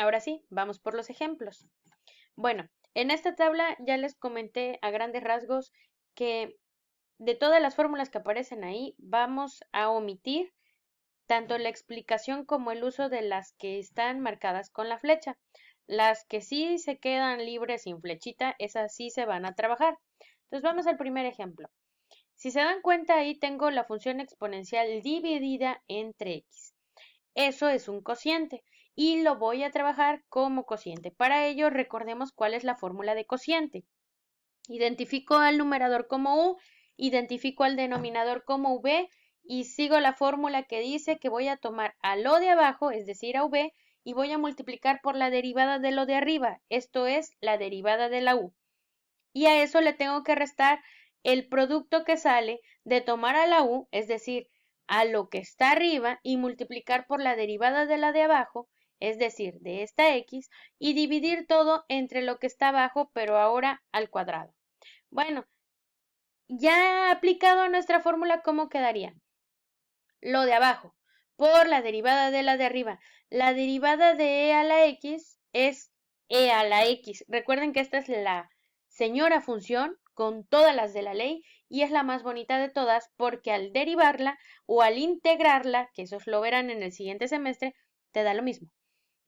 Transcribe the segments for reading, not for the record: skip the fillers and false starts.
Ahora sí, vamos por los ejemplos. Bueno, en esta tabla ya les comenté a grandes rasgos que de todas las fórmulas que aparecen ahí, vamos a omitir tanto la explicación como el uso de las que están marcadas con la flecha. Las que sí se quedan libres sin flechita, esas sí se van a trabajar. Entonces vamos al primer ejemplo. Si se dan cuenta, ahí tengo la función exponencial dividida entre x. Eso es un cociente y lo voy a trabajar como cociente. Para ello, recordemos cuál es la fórmula de cociente. Identifico al numerador como u, identifico al denominador como v y sigo la fórmula que dice que voy a tomar a lo de abajo, es decir, a v, y voy a multiplicar por la derivada de lo de arriba, esto es la derivada de la u. Y a eso le tengo que restar el producto que sale de tomar a la u, es decir, a lo que está arriba, y multiplicar por la derivada de la de abajo, es decir, de esta x, y dividir todo entre lo que está abajo, pero ahora al cuadrado. Bueno, ya aplicado a nuestra fórmula, ¿cómo quedaría? Lo de abajo por la derivada de la de arriba. La derivada de e a la x es e a la x. Recuerden que esta es la señora función con todas las de la ley y es la más bonita de todas porque al derivarla o al integrarla, que esos lo verán en el siguiente semestre, te da lo mismo.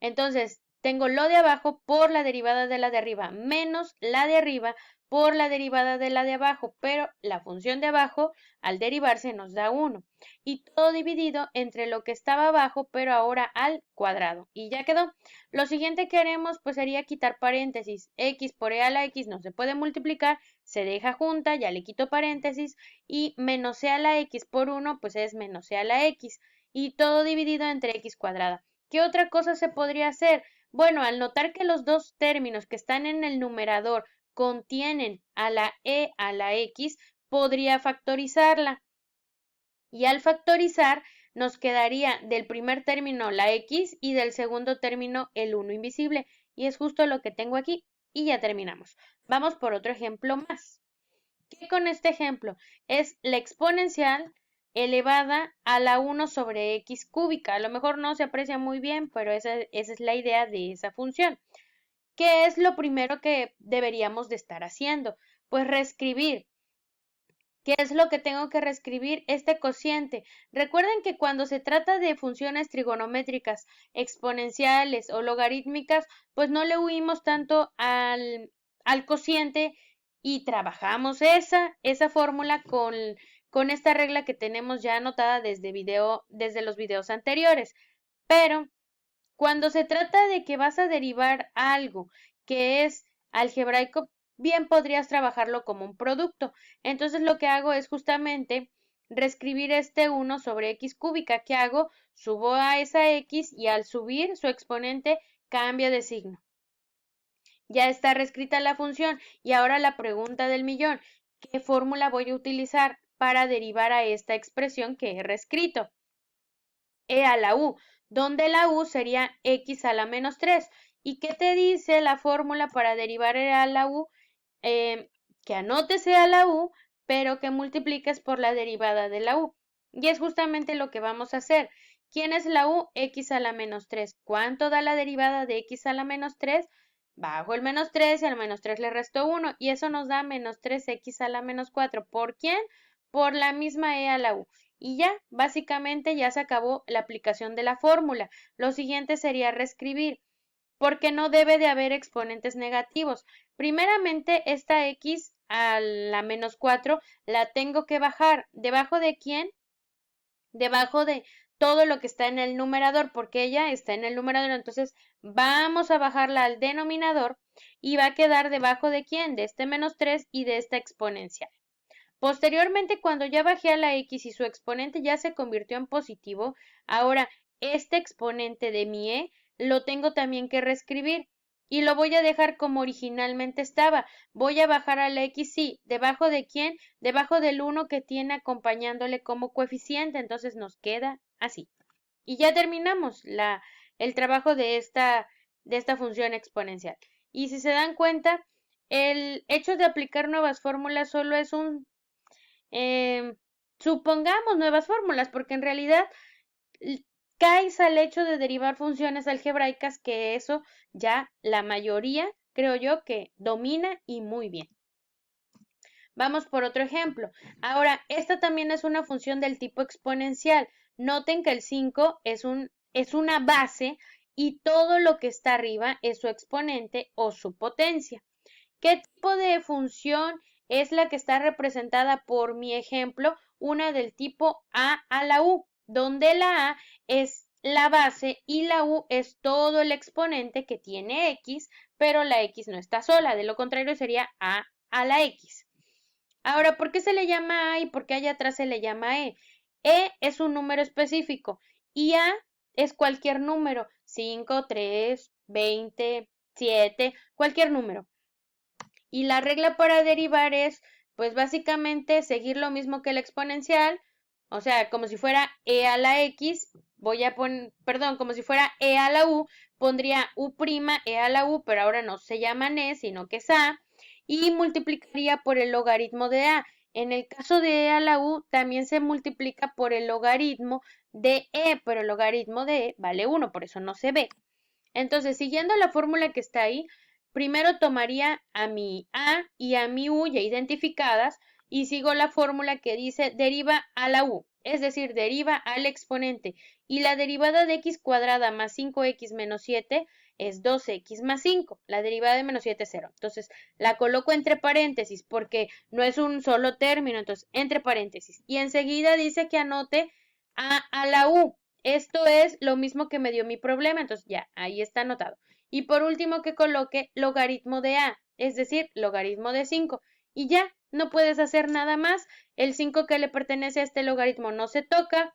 Entonces, tengo lo de abajo por la derivada de la de arriba menos la de arriba por la derivada de la de abajo, pero la función de abajo al derivarse nos da 1. Y todo dividido entre lo que estaba abajo, pero ahora al cuadrado. Y ya quedó. Lo siguiente que haremos pues sería quitar paréntesis. X por e a la x no se puede multiplicar, se deja junta, ya le quito paréntesis. Y menos e a la x por 1 pues es menos e a la x. Y todo dividido entre x cuadrada. ¿Qué otra cosa se podría hacer? Bueno, al notar que los dos términos que están en el numerador contienen a la e a la x, podría factorizarla. Y al factorizar nos quedaría del primer término la x y del segundo término el 1 invisible. Y es justo lo que tengo aquí. Y ya terminamos. Vamos por otro ejemplo más. ¿Qué con este ejemplo? Es la exponencial elevada a la 1 sobre x cúbica. A lo mejor no se aprecia muy bien, pero esa es la idea de esa función. ¿Qué es lo primero que deberíamos de estar haciendo? Pues reescribir. ¿Qué es lo que tengo que reescribir? Este cociente. Recuerden que cuando se trata de funciones trigonométricas, exponenciales o logarítmicas, pues no le huimos tanto al cociente y trabajamos esa fórmula con esta regla que tenemos ya anotada desde los videos anteriores. Pero cuando se trata de que vas a derivar algo que es algebraico, bien podrías trabajarlo como un producto. Entonces lo que hago es justamente reescribir este 1 sobre x cúbica. ¿Qué hago? Subo a esa x y al subir su exponente cambia de signo. Ya está reescrita la función y ahora la pregunta del millón. ¿Qué fórmula voy a utilizar para derivar a esta expresión que he reescrito? E a la U, donde la U sería x a la menos 3. ¿Y qué te dice la fórmula para derivar E a la U? Que anotes E a la U, pero que multipliques por la derivada de la U. Y es justamente lo que vamos a hacer. ¿Quién es la U? X a la menos 3. ¿Cuánto da la derivada de x a la menos 3? Bajo el menos 3 y al menos 3 le resto 1 y eso nos da menos 3x a la menos 4. ¿Por quién? Por la misma E a la U. Y ya, básicamente ya se acabó la aplicación de la fórmula. Lo siguiente sería reescribir, porque no debe de haber exponentes negativos. Primeramente, esta x a la menos 4 la tengo que bajar. ¿Debajo de quién? Debajo de todo lo que está en el numerador, porque ella está en el numerador. Entonces, vamos a bajarla al denominador y va a quedar debajo de quién? De este menos 3 y de esta exponencial. Posteriormente, cuando ya bajé a la x y su exponente ya se convirtió en positivo, ahora este exponente de mi e lo tengo también que reescribir y lo voy a dejar como originalmente estaba. Voy a bajar a la x, sí, ¿debajo de quién? Debajo del 1 que tiene acompañándole como coeficiente, entonces nos queda así. Y ya terminamos el trabajo de esta función exponencial. Y si se dan cuenta, el hecho de aplicar nuevas fórmulas solo es supongamos nuevas fórmulas, porque en realidad caes al hecho de derivar funciones algebraicas, que eso ya la mayoría, creo yo, que domina y muy bien. Vamos por otro ejemplo. Ahora, esta también es una función del tipo exponencial. Noten que el 5 es una base y todo lo que está arriba es su exponente o su potencia. ¿Qué tipo de función es la que está representada por mi ejemplo? Una del tipo a la u, donde la a es la base y la u es todo el exponente que tiene x, pero la x no está sola. De lo contrario sería a la x. Ahora, ¿por qué se le llama A y por qué allá atrás se le llama E? E es un número específico y A es cualquier número, 5, 3, 20, 7, cualquier número. Y la regla para derivar es, pues básicamente seguir lo mismo que el exponencial, o sea, como si fuera E a la X, voy a poner, perdón, como si fuera E a la U, pondría U', E a la U, pero ahora no se llama E, sino que es A, y multiplicaría por el logaritmo de A. En el caso de E a la U, también se multiplica por el logaritmo de E, pero el logaritmo de E vale 1, por eso no se ve. Entonces, siguiendo la fórmula que está ahí, primero tomaría a mi A y a mi U ya identificadas y sigo la fórmula que dice deriva a la U, es decir, deriva al exponente. Y la derivada de x cuadrada más 5x menos 7 es 2x más 5. La derivada de menos 7 es 0. Entonces, la coloco entre paréntesis porque no es un solo término, entonces, entre paréntesis. Y enseguida dice que anote a la U. Esto es lo mismo que me dio mi problema, entonces ya, ahí está anotado. Y por último que coloque logaritmo de A, es decir, logaritmo de 5. Y ya, no puedes hacer nada más. El 5 que le pertenece a este logaritmo no se toca.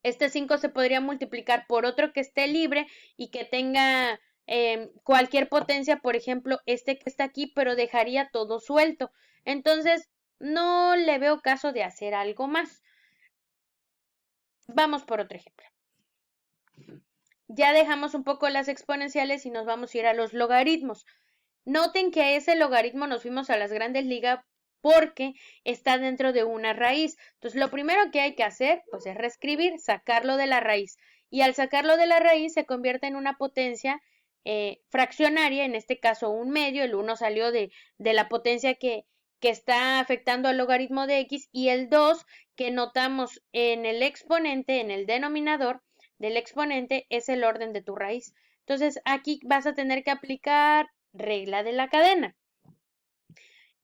Este 5 se podría multiplicar por otro que esté libre y que tenga cualquier potencia, por ejemplo, este que está aquí, pero dejaría todo suelto. Entonces, no le veo caso de hacer algo más. Vamos por otro ejemplo. Ya dejamos un poco las exponenciales y nos vamos a ir a los logaritmos. Noten que a ese logaritmo nos fuimos a las grandes ligas porque está dentro de una raíz. Entonces, lo primero que hay que hacer, pues, es reescribir, sacarlo de la raíz. Y al sacarlo de la raíz se convierte en una potencia fraccionaria, en este caso un medio. El 1 salió de la potencia que está afectando al logaritmo de x y el 2 que notamos en el exponente, en el denominador del exponente, es el orden de tu raíz. Entonces, aquí vas a tener que aplicar regla de la cadena.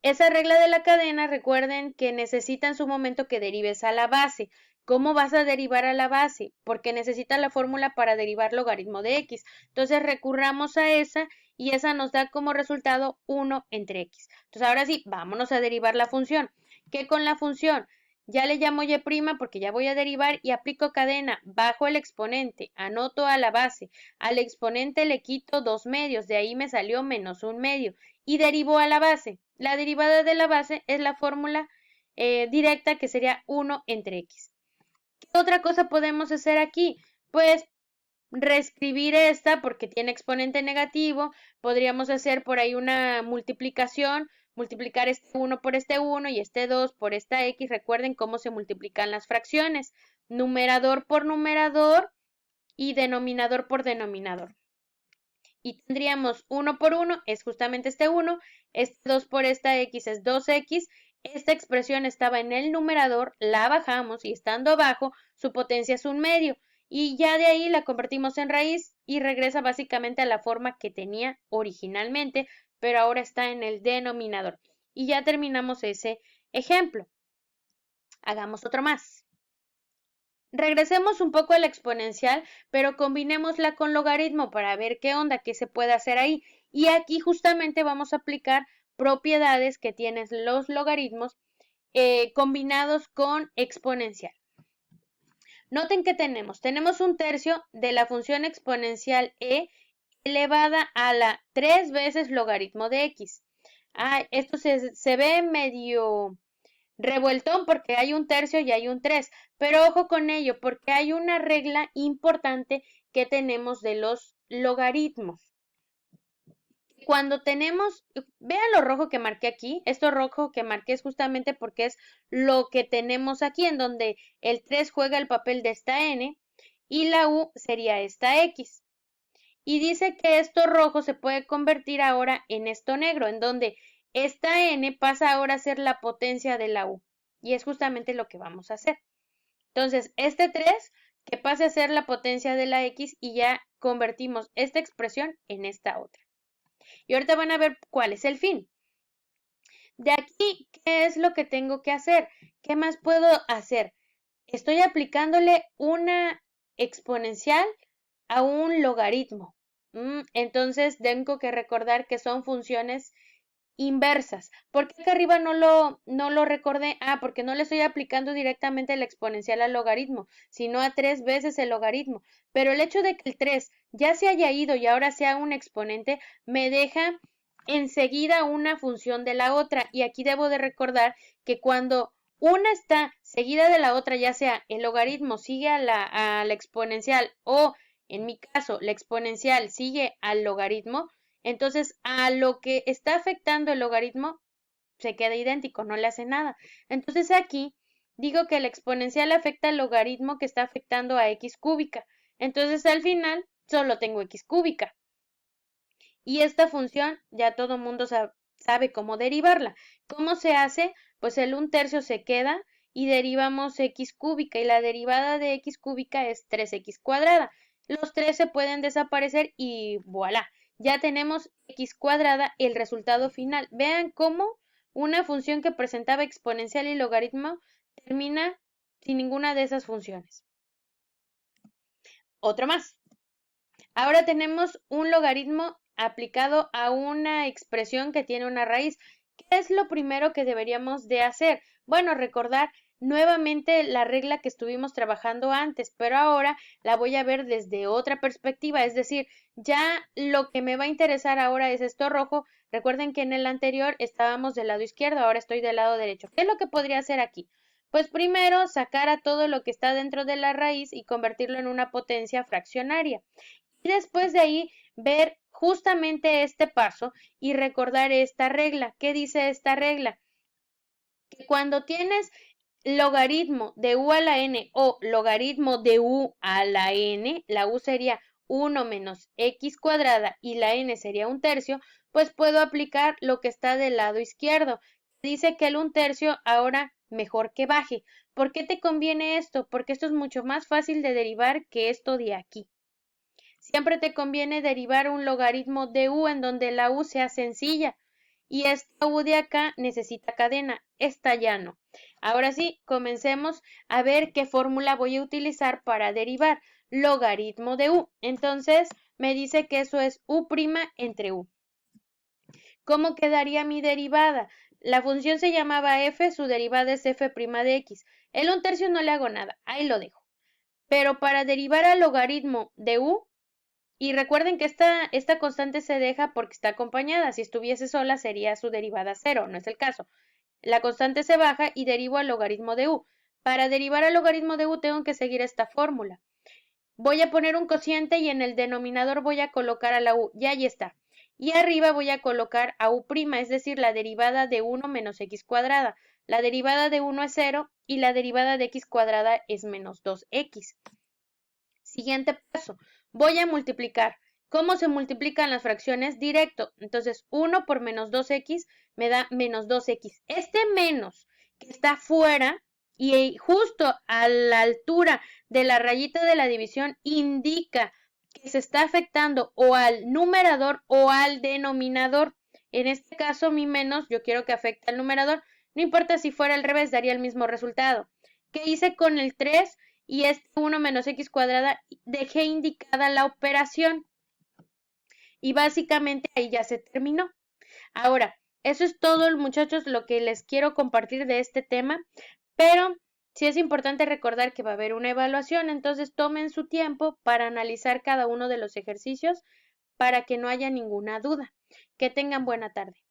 Esa regla de la cadena, recuerden que necesita en su momento que derives a la base. ¿Cómo vas a derivar a la base? Porque necesita la fórmula para derivar logaritmo de x. Entonces recurramos a esa y esa nos da como resultado 1 entre x. Entonces ahora sí, vámonos a derivar la función. ¿Qué con la función? Ya le llamo y' porque ya voy a derivar y aplico cadena. Bajo el exponente, anoto a la base. Al exponente le quito 2 medios, de ahí me salió menos 1 medio. Y derivo a la base. La derivada de la base es la fórmula directa que sería 1 entre x. ¿Qué otra cosa podemos hacer aquí? Pues reescribir esta porque tiene exponente negativo. Podríamos hacer por ahí una multiplicación, multiplicar este 1 por este 1 y este 2 por esta x. Recuerden cómo se multiplican las fracciones. Numerador por numerador y denominador por denominador. Y tendríamos 1 por 1 es justamente este 1, este 2 por esta x es 2x, esta expresión estaba en el numerador, la bajamos y estando abajo su potencia es 1 medio y ya de ahí la convertimos en raíz y regresa básicamente a la forma que tenía originalmente, pero ahora está en el denominador. Y ya terminamos ese ejemplo. Hagamos otro más. Regresemos un poco a la exponencial, pero combinémosla con logaritmo para ver qué onda, qué se puede hacer ahí. Y aquí justamente vamos a aplicar propiedades que tienen los logaritmos combinados con exponencial. Noten que tenemos un tercio de la función exponencial e elevada a la 3 veces logaritmo de x. Esto se ve medio revueltón porque hay un tercio y hay un 3, pero ojo con ello porque hay una regla importante que tenemos de los logaritmos. Cuando tenemos, vean lo rojo que marqué aquí, esto rojo que marqué es justamente porque es lo que tenemos aquí en donde el 3 juega el papel de esta n y la u sería esta x. Y dice que esto rojo se puede convertir ahora en esto negro, en donde esta n pasa ahora a ser la potencia de la u. Y es justamente lo que vamos a hacer. Entonces, este 3 que pase a ser la potencia de la x y ya convertimos esta expresión en esta otra. Y ahorita van a ver cuál es el fin. De aquí, ¿qué es lo que tengo que hacer? ¿Qué más puedo hacer? Estoy aplicándole una exponencial a un logaritmo. Entonces, tengo que recordar que son funciones inversas. ¿Por qué acá arriba no lo recordé? Porque no le estoy aplicando directamente la exponencial al logaritmo, sino a 3 veces el logaritmo. Pero el hecho de que el 3 ya se haya ido y ahora sea un exponente, me deja enseguida una función de la otra. Y aquí debo de recordar que cuando una está seguida de la otra, ya sea el logaritmo sigue a la exponencial o, en mi caso, la exponencial sigue al logaritmo, entonces a lo que está afectando el logaritmo se queda idéntico, no le hace nada. Entonces aquí digo que la exponencial afecta al logaritmo que está afectando a x cúbica. Entonces al final solo tengo x cúbica. Y esta función ya todo el mundo sabe cómo derivarla. ¿Cómo se hace? Pues el 1/3 se queda y derivamos x cúbica y la derivada de x cúbica es 3x cuadrada. Los 3 se pueden desaparecer y voilà, ya tenemos x cuadrada, el resultado final. Vean cómo una función que presentaba exponencial y logaritmo termina sin ninguna de esas funciones. Otro más. Ahora tenemos un logaritmo aplicado a una expresión que tiene una raíz. ¿Qué es lo primero que deberíamos de hacer? Bueno, recordar nuevamente la regla que estuvimos trabajando antes, pero ahora la voy a ver desde otra perspectiva, es decir, ya lo que me va a interesar ahora es esto rojo. Recuerden que en el anterior estábamos del lado izquierdo, ahora estoy del lado derecho. ¿Qué es lo que podría hacer aquí? Pues primero sacar a todo lo que está dentro de la raíz y convertirlo en una potencia fraccionaria. Y después de ahí ver justamente este paso y recordar esta regla. ¿Qué dice esta regla? Que cuando tienes logaritmo de u a la n o logaritmo de u a la n, la u sería 1 menos x cuadrada y la n sería 1/3, pues puedo aplicar lo que está del lado izquierdo. Dice que el 1/3 ahora mejor que baje. ¿Por qué te conviene esto? Porque esto es mucho más fácil de derivar que esto de aquí. Siempre te conviene derivar un logaritmo de u en donde la u sea sencilla. Y esta u de acá necesita cadena, esta ya no. Ahora sí, comencemos a ver qué fórmula voy a utilizar para derivar logaritmo de u. Entonces, me dice que eso es u' entre u. ¿Cómo quedaría mi derivada? La función se llamaba f, su derivada es f' de x. El 1/3 no le hago nada, ahí lo dejo. Pero para derivar al logaritmo de u, y recuerden que esta constante se deja porque está acompañada. Si estuviese sola sería su derivada 0, no es el caso. La constante se baja y derivo al logaritmo de u. Para derivar al logaritmo de u tengo que seguir esta fórmula. Voy a poner un cociente y en el denominador voy a colocar a la u. Y ahí está. Y arriba voy a colocar a u', es decir, la derivada de 1 menos x cuadrada. La derivada de 1 es 0 y la derivada de x cuadrada es menos 2x. Siguiente paso, voy a multiplicar. ¿Cómo se multiplican las fracciones? Directo. Entonces, 1 por menos 2x me da menos 2x. Este menos que está fuera y justo a la altura de la rayita de la división indica que se está afectando o al numerador o al denominador. En este caso, mi menos, yo quiero que afecte al numerador. No importa si fuera al revés, daría el mismo resultado. ¿Qué hice con el 3? Y este 1 menos x cuadrada, dejé indicada la operación. Y básicamente ahí ya se terminó. Ahora, eso es todo, muchachos, lo que les quiero compartir de este tema. Pero sí es importante recordar que va a haber una evaluación, entonces tomen su tiempo para analizar cada uno de los ejercicios para que no haya ninguna duda. Que tengan buena tarde.